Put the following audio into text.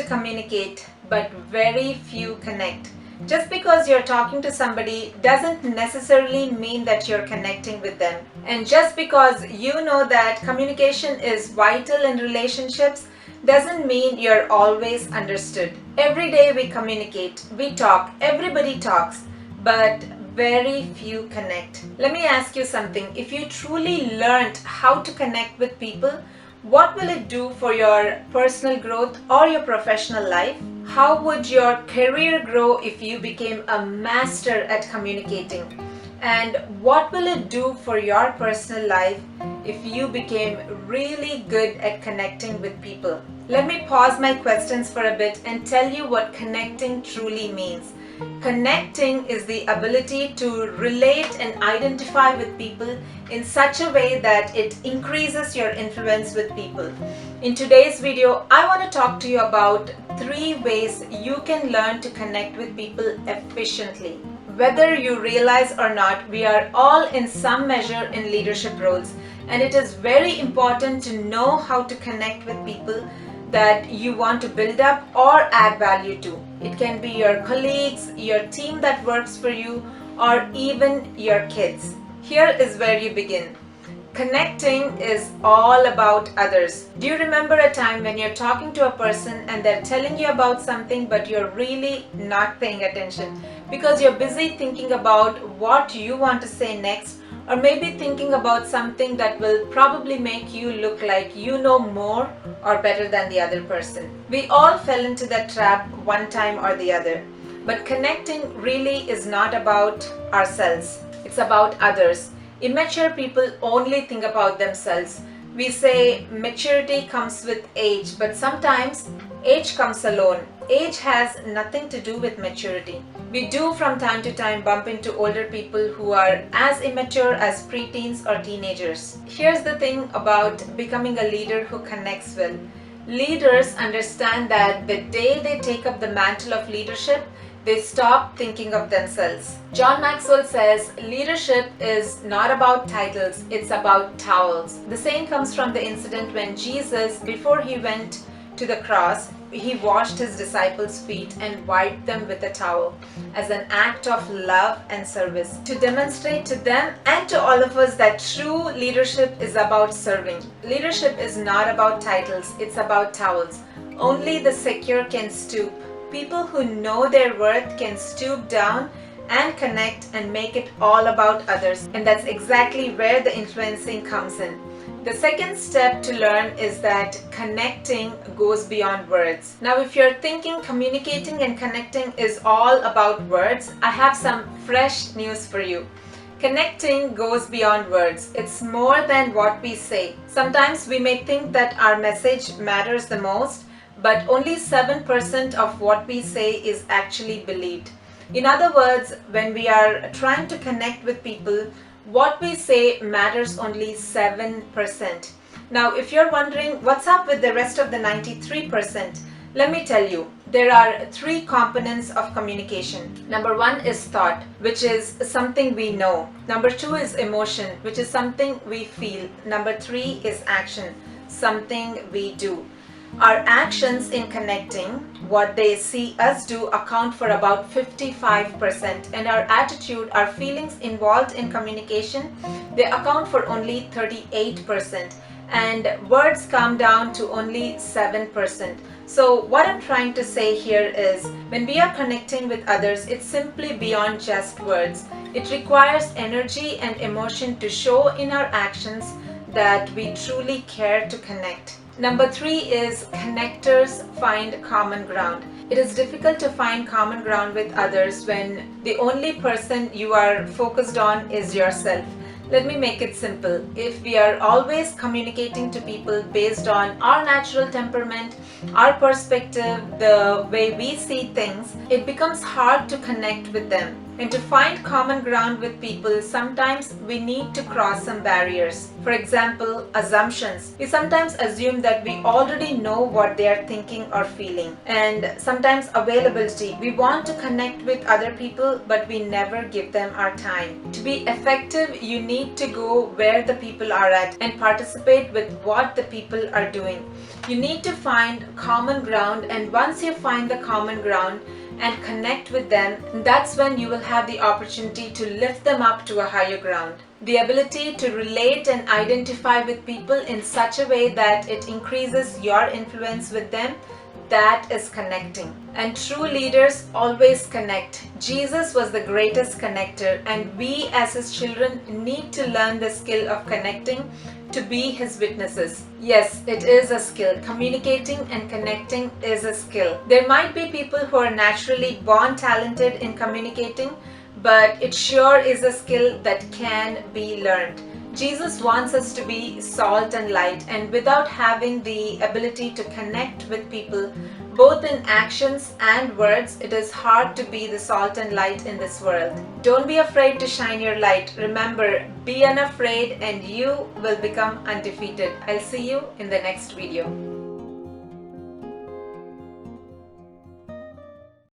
communicate, but very few connect. Just because you're talking to somebody doesn't necessarily mean that you're connecting with them. And just because you know that communication is vital in relationships doesn't mean you're always understood. Every day we communicate, we talk, everybody talks, but very few connect. Let me ask you something. If you truly learned how to connect with people, what will it do for your personal growth or your professional life? How would your career grow if you became a master at communicating? And what will it do for your personal life if you became really good at connecting with people? Let me pause my questions for a bit and tell you what connecting truly means. Connecting is the ability to relate and identify with people in such a way that it increases your influence with people. In today's video, I want to talk to you about 3 ways you can learn to connect with people efficiently. Whether you realize or not, we are all in some measure in leadership roles, and it is very important to know how to connect with people that you want to build up or add value to. It can be your colleagues, your team that works for you, or even your kids. Here is where you begin. Connecting is all about others. Do you remember a time when you're talking to a person and they're telling you about something but you're really not paying attention because you're busy thinking about what you want to say next, or maybe thinking about something that will probably make you look like you know more or better than the other person? We all fell into that trap one time or the other. But connecting really is not about ourselves. It's about others. Immature people only think about themselves. We say maturity comes with age, but sometimes age comes alone. Age has nothing to do with maturity. We do from time to time bump into older people who are as immature as preteens or teenagers. Here's the thing about becoming a leader who connects well. Leaders understand that the day they take up the mantle of leadership, they stop thinking of themselves. John Maxwell says leadership is not about titles, it's about towels. The saying comes from the incident when Jesus, before he went to the cross, he washed his disciples' feet and wiped them with a towel as an act of love and service, to demonstrate to them and to all of us that true leadership is about serving. Leadership is not about titles, it's about towels. Only the secure can stoop. People who know their worth can stoop down and connect and make it all about others. And that's exactly where the influencing comes in. The second step to learn is that connecting goes beyond words. Now, if you're thinking communicating and connecting is all about words, I have some fresh news for you. Connecting goes beyond words. It's more than what we say. Sometimes we may think that our message matters the most, but only 7% of what we say is actually believed. In other words, when we are trying to connect with people, what we say matters only 7%. Now, if you're wondering what's up with the rest of the 93%, let me tell you, there are 3 components of communication. Number 1 is thought, which is something we know. Number 2 is emotion, which is something we feel. Number 3 is action, something we do. Our actions in connecting, what they see us do, account for about 55%, and our attitude, our feelings involved in communication, they account for only 38%, and words come down to only 7%. So what I'm trying to say here is, when we are connecting with others, it's simply beyond just words. It requires energy and emotion to show in our actions that we truly care to connect. Number 3 is connectors find common ground. It is difficult to find common ground with others when the only person you are focused on is yourself. Let me make it simple. If we are always communicating to people based on our natural temperament, our perspective, the way we see things, it becomes hard to connect with them. And to find common ground with people, sometimes we need to cross some barriers. For example, assumptions. We sometimes assume that we already know what they are thinking or feeling. And sometimes availability. We want to connect with other people, but we never give them our time. To be effective, you need to go where the people are at and participate with what the people are doing. You need to find common ground, and once you find the common ground and connect with them, that's when you will have the opportunity to lift them up to a higher ground. The ability to relate and identify with people in such a way that it increases your influence with them, that is connecting. And true leaders always connect. Jesus was the greatest connector, and we as his children need to learn the skill of connecting to be his witnesses. Yes, it is a skill. Communicating and connecting is a skill. There might be people who are naturally born talented in communicating, but it sure is a skill that can be learned. Jesus wants us to be salt and light, and without having the ability to connect with people, both in actions and words, it is hard to be the salt and light in this world. Don't be afraid to shine your light. Remember, be unafraid and you will become undefeated. I'll see you in the next video.